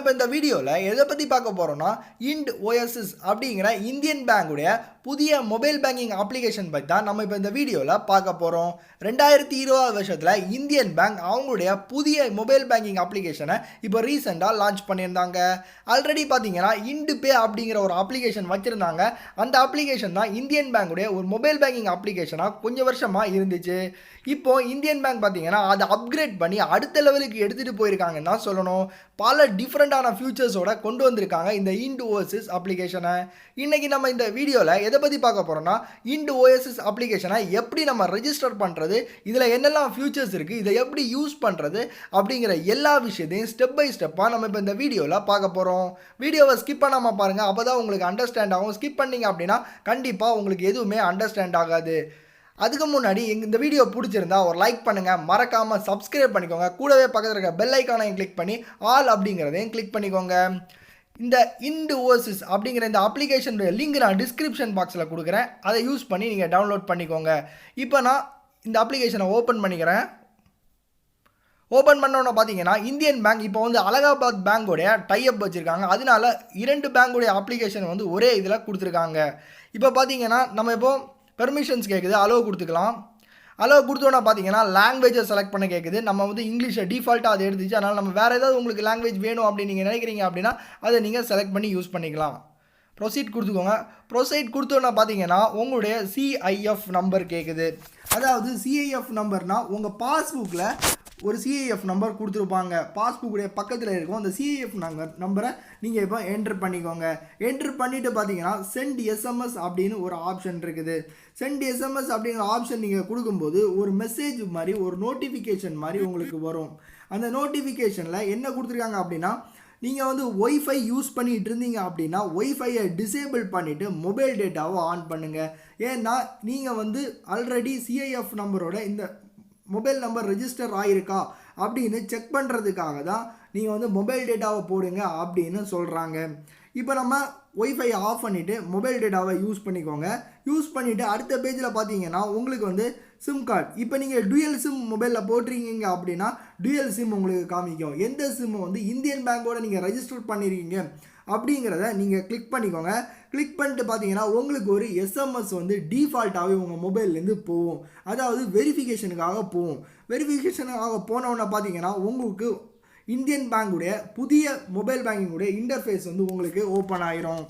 இப்போ இந்த வீடியோவில் எதை பற்றி பார்க்க போகிறோம்னா Indoasis அப்படிங்கிற இந்தியன் பேங்குடைய புதிய மொபைல் பேங்கிங் அப்ளிகேஷன் பற்றி தான் நம்ம இப்போ இந்த வீடியோவில் பார்க்க போகிறோம். 2020 வருஷத்தில் இந்தியன் பேங்க் அவங்களுடைய புதிய மொபைல் பேங்கிங் அப்ளிகேஷனை இப்போ ரீசெண்டாக லான்ச் பண்ணியிருந்தாங்க. ஆல்ரெடி பார்த்தீங்கன்னா இண்டுபே அப்படிங்கிற ஒரு அப்ளிகேஷன் வச்சுருந்தாங்க. அந்த அப்ளிகேஷன் தான் இந்தியன் பேங்குடைய ஒரு மொபைல் பேங்கிங் அப்ளிகேஷனாக கொஞ்சம் வருஷமாக இருந்துச்சு. இப்போது இந்தியன் பேங்க் பார்த்தீங்கன்னா அதை அப்கிரேட் பண்ணி அடுத்த லெவலுக்கு எடுத்துகிட்டு போயிருக்காங்கன்னு தான் சொல்லணும். பல டிஃப்ரெண்ட்டான ஃபியூச்சர்ஸோட கொண்டு வந்திருக்காங்க இந்த Indoasis அப்ளிகேஷனை. இன்றைக்கி நம்ம இந்த வீடியோவில் எதை பற்றி பார்க்க போகிறோம்னா Indoasis அப்ளிகேஷனை எப்படி நம்ம ரெஜிஸ்டர் பண்ணுறது, இதில் என்னெல்லாம் ஃபியூச்சர்ஸ் இருக்குது, இதை எப்படி யூஸ் பண்ணுறது அப்படிங்கிற எல்லா விஷயத்தையும் ஸ்டெப் பை ஸ்டெப்பாக நம்ம இப்போ இந்த வீடியோவில் பார்க்க போகிறோம். வீடியோவை ஸ்கிப் பண்ணாமல் பாருங்கள், அப்போ தான் உங்களுக்கு அண்டர்ஸ்டாண்ட் ஆகும். ஸ்கிப் பண்ணிங்க அப்படின்னா கண்டிப்பாக உங்களுக்கு எதுவுமே அண்டர்ஸ்டாண்ட் ஆகாது. அதுக்கு முன்னாடி இந்த வீடியோ பிடிச்சிருந்தா ஒரு லைக் பண்ணுங்கள், மறக்காமல் சப்ஸ்கிரைப் பண்ணிக்கோங்க. கூடவே பக்கத்தில் இருக்க பெல் ஐக்கானையும் கிளிக் பண்ணி ஆல் அப்படிங்கிறதையும் கிளிக் பண்ணிக்கோங்க. இந்த Indoasis அப்படிங்கிற இந்த அப்ளிகேஷனுடைய லிங்க் நான் டிஸ்கிரிப்ஷன் பாக்ஸில் கொடுக்குறேன், அதை யூஸ் பண்ணி நீங்கள் டவுன்லோட் பண்ணிக்கோங்க. இப்போ நான் இந்த அப்ளிகேஷனை ஓப்பன் பண்ணிக்கிறேன். ஓப்பன் பண்ணோன்னு பார்த்தீங்கன்னா இந்தியன் பேங்க் இப்போ வந்து அலகாபாத் பேங்கோடைய டைஅப் வச்சுருக்காங்க. அதனால 2 பேங்கோடைய அப்ளிகேஷன் வந்து ஒரே இதில் கொடுத்துருக்காங்க. இப்போ பார்த்தீங்கன்னா நம்ம இப்போ பெர்மிஷன்ஸ் கேட்குது, அலோவ் கொடுத்துக்கலாம். அலோவ் கொடுத்தோன்னா பார்த்தீங்கன்னா லாங்குவேஜை செலக்ட் பண்ண கேட்குது. நம்ம வந்து இங்கிலீஷை டிஃபால்ட்டாக அதை எடுத்துச்சு. அதனால் நம்ம வேறு ஏதாவது உங்களுக்கு லாங்குவேஜ் வேணும் அப்படின்னு நீங்கள் நினைக்கிறீங்க அப்படின்னா அதை நீங்கள் செலக்ட் பண்ணி யூஸ் பண்ணிக்கலாம். ப்ரொசீட் கொடுத்துக்கோங்க. ப்ரொசீட் கொடுத்தோன்னா பார்த்தீங்கன்னா உங்களுடைய சிஐஎஃப் நம்பர் கேட்குது. அதாவது சிஐஎஃப் நம்பர்னால் உங்கள் பாஸ்புக்கில் ஒரு சிஐஎஃப் நம்பர் கொடுத்துருப்பாங்க, பாஸ்புக்குடைய பக்கத்தில் இருக்கும். அந்த சிஐஎஃப் நம்பரை நீங்கள் இப்போ என்ட்ரு பண்ணிக்கோங்க. என்ட்ரு பண்ணிவிட்டு பார்த்தீங்கன்னா சென்ட் எஸ்எம்எஸ் அப்படின்னு ஒரு ஆப்ஷன் இருக்குது. சென்ட் எஸ்எம்எஸ் அப்படிங்கிற ஆப்ஷன் நீங்கள் கொடுக்கும்போது ஒரு மெசேஜ் மாதிரி, ஒரு நோட்டிஃபிகேஷன் மாதிரி உங்களுக்கு வரும். அந்த நோட்டிஃபிகேஷனில் என்ன கொடுத்துருக்காங்க அப்படின்னா, நீங்கள் வந்து ஒய்ஃபை யூஸ் பண்ணிகிட்டு இருந்தீங்க அப்படின்னா ஒய்ஃபையை டிசேபிள் பண்ணிவிட்டு மொபைல் டேட்டாவை ஆன் பண்ணுங்கள். ஏன்னா நீங்கள் வந்து ஆல்ரெடி சிஐஎஃப் நம்பரோட இந்த மொபைல் நம்பர் ரெஜிஸ்டர் ஆகிருக்கா அப்படின்னு செக் பண்ணுறதுக்காக தான் நீங்கள் வந்து மொபைல் டேட்டாவை போடுங்க அப்படின்னு சொல்கிறாங்க. இப்போ நம்ம ஒய்ஃபையை ஆஃப் பண்ணிவிட்டு மொபைல் டேட்டாவை யூஸ் பண்ணிக்கோங்க. யூஸ் பண்ணிவிட்டு அடுத்த பேஜில் பார்த்தீங்கன்னா உங்களுக்கு வந்து சிம் கார்டு, இப்போ நீங்கள் டூயல் சிம் மொபைலில் போட்டிருக்கீங்க அப்படின்னா டூயல் சிம் உங்களுக்கு காமிக்கும். எந்த சிம்மை வந்து இந்தியன் பேங்கோட நீங்கள் ரெஜிஸ்டர் பண்ணியிருக்கீங்க அப்படிங்கிறத நீங்கள் கிளிக் பண்ணிக்கோங்க. கிளிக் பண்ணிட்டு பார்த்தீங்கன்னா உங்களுக்கு ஒரு எஸ்எம்எஸ் வந்து டிஃபால்ட்டாகவே உங்கள் மொபைல்லேருந்து போகும். அதாவது வெரிஃபிகேஷனுக்காக போகும். வெரிஃபிகேஷனுக்காக போனோன்னா பார்த்தீங்கன்னா உங்களுக்கு இந்தியன் பேங்குடைய புதிய மொபைல் பேங்கிங்குடைய இன்டர்ஃபேஸ் வந்து உங்களுக்கு ஓப்பன் ஆயிரும்.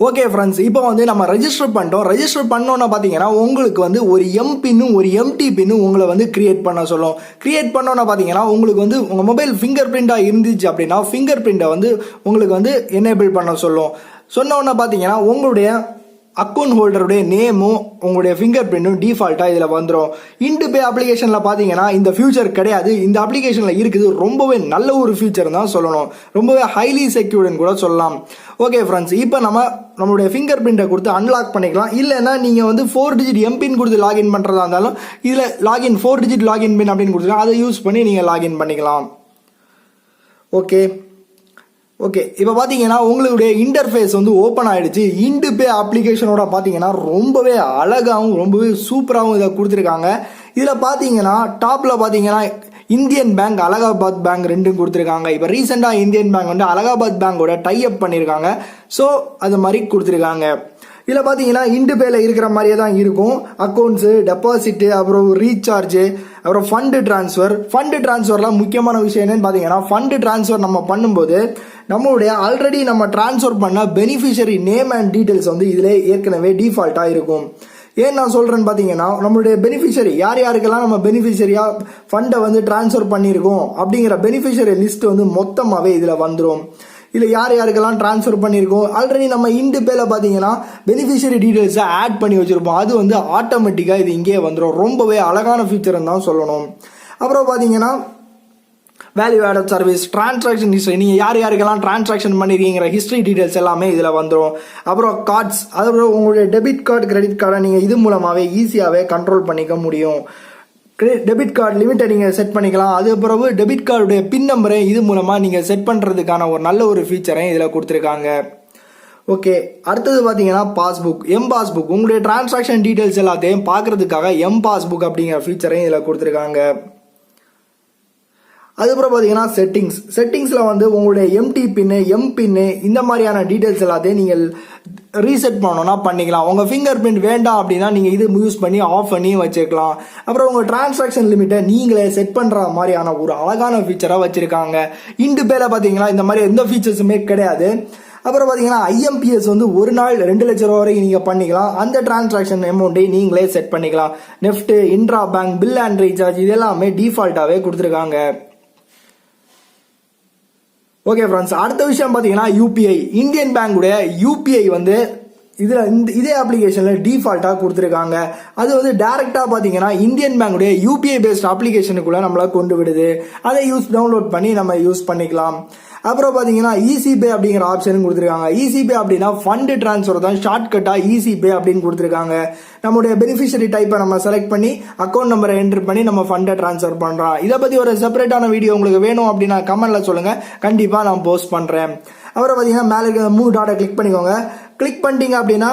ஓகே ஃப்ரெண்ட்ஸ், இப்போ வந்து நம்ம ரெஜிஸ்டர் பண்ணிட்டோம். ரெஜிஸ்டர் பண்ணோன்னா பார்த்தீங்கன்னா உங்களுக்கு வந்து ஒரு எம்பின்னும் ஒரு எம்டி பின்னும் உங்களை வந்து கிரியேட் பண்ண சொல்லும். கிரியேட் பண்ணோன்னா பார்த்தீங்கன்னா உங்களுக்கு வந்து உங்கள் மொபைல் ஃபிங்கர் பிரிண்ட்டாக இருந்துச்சு அப்படின்னா ஃபிங்கர் பிரிண்ட்டை வந்து உங்களுக்கு வந்து எனேபிள் பண்ண சொல்லும். சொன்னோன்னா பார்த்தீங்கன்னா உங்களுடைய அக்கௌண்ட் ஹோல்டருடைய நேமும் உங்களுடைய ஃபிங்கர் பிரிண்ட்டும் டிஃபால்ட்டாக இதில் வந்துடும். இண்டுபே அப்ளிகேஷனில் பார்த்தீங்கன்னா இந்த ஃபியூச்சர் கிடையாது. இந்த அப்ளிகேஷனில் இருக்குது. ரொம்பவே நல்ல ஒரு ஃபியூச்சர் தான் சொல்லணும். ரொம்பவே ஹைலி செக்யூர்டுன்னு கூட சொல்லலாம். ஓகே ஃப்ரெண்ட்ஸ், இப்போ நம்மளுடைய ஃபிங்கர் பிரிண்ட்டை கொடுத்து அன்லாக் பண்ணிக்கலாம். இல்லைன்னா நீங்கள் வந்து 4 டிஜிட் எம்பின் கொடுத்து லாகின் பண்ணுறதா இருந்தாலும் இதில் லாகின் 4 டிஜிட் லாகின் பின் அப்படின்னு கொடுத்துருக்காங்க. அதை யூஸ் பண்ணி நீங்கள் லாகின் பண்ணிக்கலாம். ஓகே இப்போ பார்த்தீங்கன்னா உங்களுடைய இன்டர்ஃபேஸ் வந்து ஓப்பன் ஆகிடுச்சு. இண்டுபே அப்ளிகேஷனோட பார்த்தீங்கன்னா ரொம்பவே அழகாகவும் ரொம்பவே சூப்பராகவும் இதை கொடுத்துருக்காங்க. இதில் பார்த்தீங்கன்னா டாப்பில் பார்த்தீங்கன்னா இந்தியன் பேங்க், அலகாபாத் பேங்க் ரெண்டும் கொடுத்துருக்காங்க. இப்போ ரீசெண்டாக இந்தியன் பேங்க் வந்து அலகாபாத் பேங்கோட டைஅப் பண்ணியிருக்காங்க. ஸோ அது மாதிரி கொடுத்துருக்காங்க. இதில் பார்த்தீங்கன்னா இண்டுபேல இருக்கிற மாதிரியே தான் இருக்கும். அக்கௌண்ட்ஸு, டெபாசிட்டு, அப்புறம் ரீசார்ஜு, அப்புறம் ஃபண்டு ட்ரான்ஸ்ஃபர்லாம் முக்கியமான விஷயம் என்னன்னு பார்த்தீங்கன்னா ஃபண்டு ட்ரான்ஸ்ஃபர் நம்ம பண்ணும்போது நம்மளுடைய ஆல்ரெடி நம்ம ட்ரான்ஸ்ஃபர் பண்ண பெனிஃபிஷரி நேம் அண்ட் டீட்டெயில்ஸ் வந்து இதில் ஏற்கனவே டிஃபால்ட்டாக இருக்கும். ஏன் நான் சொல்கிறேன்னு பார்த்தீங்கன்னா நம்மளுடைய பெனிஃபிஷரி யாருக்கெல்லாம் நம்ம பெனிஃபிஷரியாக ஃபண்டை வந்து ட்ரான்ஸ்ஃபர் பண்ணியிருக்கோம் அப்படிங்கிற பெனிஃபிஷரி லிஸ்ட் வந்து மொத்தமாகவே இதில் வந்துடும். இதில் யாருக்கெல்லாம் ட்ரான்ஸ்ஃபர் பண்ணியிருக்கோம் ஆல்ரெடி நம்ம இண்டுபேல பார்த்தீங்கன்னா பெனிஃபிஷரி டீட்டெயில்ஸை ஆட் பண்ணி வச்சுருப்போம். அது வந்து ஆட்டோமேட்டிக்காக இது இங்கே வந்துடும். ரொம்பவே அழகான ஃபீச்சர்னு தான் சொல்லணும். அப்புறம் பார்த்தீங்கன்னா value added service, transaction history, நீங்கள் யாருக்கெல்லாம் டிரான்சாக்ஷன் பண்ணியிருக்கீங்கிற ஹிஸ்ட்ரி டீட்டெயில்ஸ் எல்லாமே இதில் வந்துடும். அப்புறம் கார்ட்ஸ், அதுக்கப்புறம் உங்களுடைய டெபிட் கார்டு, கிரெடிட் கார்டை நீங்கள் இது மூலமாகவே ஈஸியாகவே கண்ட்ரோல் பண்ணிக்க முடியும். டெபிட் கார்டு லிமிட்டை நீங்கள் செட் பண்ணிக்கலாம். அது பிறகு டெபிட் கார்டுடைய பின் நம்பரை இது மூலமாக நீங்கள் செட் பண்ணுறதுக்கான ஒரு நல்ல ஒரு ஃபீச்சரையும் இதில் கொடுத்துருக்காங்க. ஓகே, அடுத்தது பார்த்தீங்கன்னா பாஸ்புக், பாஸ்புக், உங்களுடைய டிரான்சாக்ஷன் டீட்டெயில்ஸ் எல்லாத்தையும் பார்க்கறதுக்காக பாஸ்புக் அப்படிங்கிற ஃபீச்சரையும் இதில் கொடுத்துருக்காங்க. அதுக்கப்புறம் பார்த்தீங்கன்னா செட்டிங்ஸில் வந்து உங்களுடைய எம்டி பின்னு பின்னு இந்த மாதிரியான டீட்டெயில்ஸ் எல்லாத்தையும் நீங்கள் ரீசெட் பண்ணணும்னா பண்ணிக்கலாம். உங்கள் ஃபிங்கர் பிரிண்ட் வேண்டாம் அப்படின்னா நீங்கள் இது யூஸ் பண்ணி ஆஃப் பண்ணி வச்சுக்கலாம். அப்புறம் உங்கள் டிரான்சாக்ஷன் லிமிட்டை நீங்களே செட் பண்ணுற மாதிரியான ஒரு அழகான ஃபீச்சராக வச்சுருக்காங்க. இண்டு பேல பார்த்தீங்கன்னா இந்த மாதிரி எந்த ஃபீச்சர்ஸுமே கிடையாது. அப்புறம் பார்த்தீங்கன்னா ஐஎம்பிஎஸ் வந்து ஒரு நாள் 2 லட்சம் ரூபா வரைக்கும் நீங்கள் பண்ணிக்கலாம். அந்த டிரான்சாக்ஷன் அமௌண்ட்டை நீங்களே செட் பண்ணிக்கலாம். NEFT, intra bank, bill and recharge இது எல்லாமே டிஃபால்ட்டாகவே கொடுத்துருக்காங்க. ஓகே ஃப்ரெண்ட்ஸ், அடுத்த விஷயம் பார்த்தீங்கன்னா யூபிஐ. இந்தியன் பேங்குடைய யூபிஐ வந்து இதே அப்ளிகேஷனில் டிஃபால்ட்டாக கொடுத்துருக்காங்க. அது வந்து டேரெக்டாக பார்த்தீங்கன்னா இந்தியன் பேங்குடைய யூபிஐ பேஸ்ட் அப்ளிகேஷனுக்குள்ளே நம்மளை கொண்டு விடுது. அதை டவுன்லோட் பண்ணி நம்ம யூஸ் பண்ணிக்கலாம். அப்புறம் பார்த்தீங்கன்னா ஈஸிபே அப்படிங்கிற ஆப்ஷன் கொடுத்துருக்காங்க. ஈஸிபே அப்படின்னா ஃபண்டு டிரான்ஸ்ஃபர் தான் ஷார்ட்கட்டாக ஈஸிபே அப்படின்னு கொடுத்துருக்காங்க. நம்மளுடைய பெனிஃபிஷரி டைப்பை நம்ம செலக்ட் பண்ணி அக்கௌண்ட் நம்பரை என்ட்ரு பண்ணி நம்ம ஃபண்டை ட்ரான்ஸ்ஃபர் பண்ணுறோம். இதை பற்றி ஒரு செப்பரேட்டான வீடியோ உங்களுக்கு வேணும் அப்படின்னா கமெண்ட்டில் சொல்லுங்கள், கண்டிப்பாக நான் போஸ்ட் பண்ணுறேன். அப்புறம் பார்த்தீங்கன்னா மேலே இருக்கிற 3 டாட்டை கிளிக் பண்ணிக்கோங்க. கிளிக் பண்ணிட்டீங்க அப்படின்னா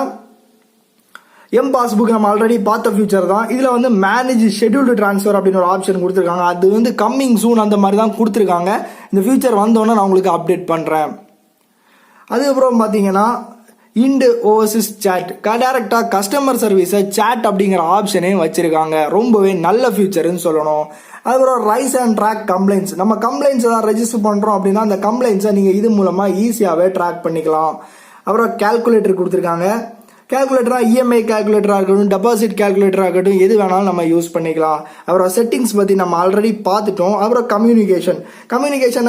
பாஸ்புக் நம்ம ஆல்ரெடி பார்த்த ஃபியூச்சர் தான். இதில் வந்து மேனேஜ் ஷெட்யூல்டு ட்ரான்ஸ்ஃபர் அப்படின்னு ஒரு ஆப்ஷன் கொடுத்துருக்காங்க. அது வந்து கம்மிங் சூன் அந்த மாதிரி தான் கொடுத்துருக்காங்க. இந்த ஃபியூச்சர் வந்தோன்னே நான் உங்களுக்கு அப்டேட் பண்ணுறேன். அதுக்கப்புறம் பார்த்தீங்கன்னா Indoasis சேட் டைரக்டாக கஸ்டமர் சர்வீஸை சேட் அப்படிங்கிற ஆப்ஷனே வச்சுருக்காங்க. ரொம்பவே நல்ல ஃபியூச்சர்னு சொல்லணும். அதுக்கப்புறம் ரைஸ் அண்ட் ட்ராக் கம்ப்ளைண்ட்ஸ். நம்ம கம்ப்ளைண்ட்ஸ் ஏதாவது ரெஜிஸ்டர் பண்ணுறோம் அப்படின்னா அந்த கம்ப்ளைண்ட்ஸை நீங்கள் இது மூலமாக ஈஸியாகவே ட்ராக் பண்ணிக்கலாம். அப்புறம் கால்குலேட்டர் கொடுத்துருக்காங்க. கால்குலேட்டராக இஎம்ஐ கால்குலேட்டராக இருக்கட்டும், டெபாசிட் கால்குலேட்டராக இருக்கட்டும், எது வேணாலும் நம்ம யூஸ் பண்ணிக்கலாம். அப்புறம் செட்டிங்ஸ் பற்றி நம்ம ஆல்ரெடி பார்த்துட்டோம். அப்புறம் கம்யூனிகேஷன்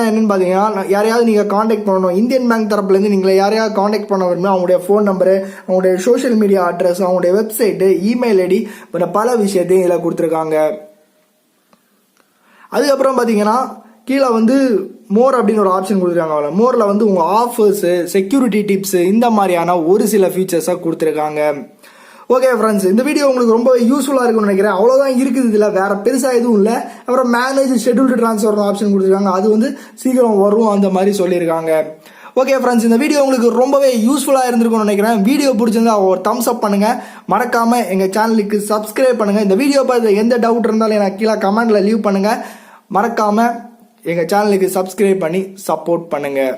என்னென்னு பார்த்தீங்கன்னா யாரையாவது நீங்கள் காண்டாக்ட் பண்ணணும், இந்தியன் பேங்க் தரப்புலேருந்து நீங்கள் யாரையாவது காண்டாக்ட் பண்ண விரும்பினா அவங்களுடைய ஃபோன் நம்பரு, அவங்களுடைய சோஷியல் மீடியா அட்ரஸ், அவங்களுடைய வெப்சைட்டு, இமெயில் ஐடி போன்ற பல விஷயத்தையும் இதில் கொடுத்துருக்காங்க. அதுக்கப்புறம் பார்த்தீங்கன்னா கீழே வந்து மோர் அப்படின்னு ஒரு ஆப்ஷன் கொடுத்துருக்காங்க. மோரில் வந்து உங்கள் ஆஃபர்ஸு, செக்யூரிட்டி டிப்ஸு இந்த மாதிரியான ஒரு சில ஃபீச்சர்ஸாக கொடுத்துருக்காங்க. ஓகே ஃப்ரெண்ட்ஸ், இந்த வீடியோ உங்களுக்கு ரொம்ப யூஸ்ஃபுல்லாக இருக்கும்னு நினைக்கிறேன். அவ்வளோதான் இருக்குது, இதில் வேறு பெருசாக எதுவும் இல்லை. அப்புறம் மேனேஜ் ஷெட்யூல்டு ட்ரான்ஸ்ஃபர் ஆப்ஷன் கொடுத்துருக்காங்க. அது வந்து சீக்கிரம் வரும் அந்த மாதிரி சொல்லியிருக்காங்க. ஓகே ஃப்ரெண்ட்ஸ், இந்த வீடியோ உங்களுக்கு ரொம்பவே யூஸ்ஃபுல்லாக இருந்திருக்கும்னு நினைக்கிறேன். வீடியோ பிடிச்சிருந்தா ஒரு தம்ஸ் அப் பண்ணுங்கள். மறக்காமல் எங்கள் சேனலுக்கு சப்ஸ்கிரைப் பண்ணுங்கள். இந்த வீடியோ பார்த்து எந்த டவுட் இருந்தாலும் எனக்கு கீழே கமெண்ட்டில் லீவ் பண்ணுங்கள். மறக்காமல் எங்கள் சேனலுக்கு சப்ஸ்கிரைப் பண்ணி சப்போர்ட் பண்ணுங்கள்.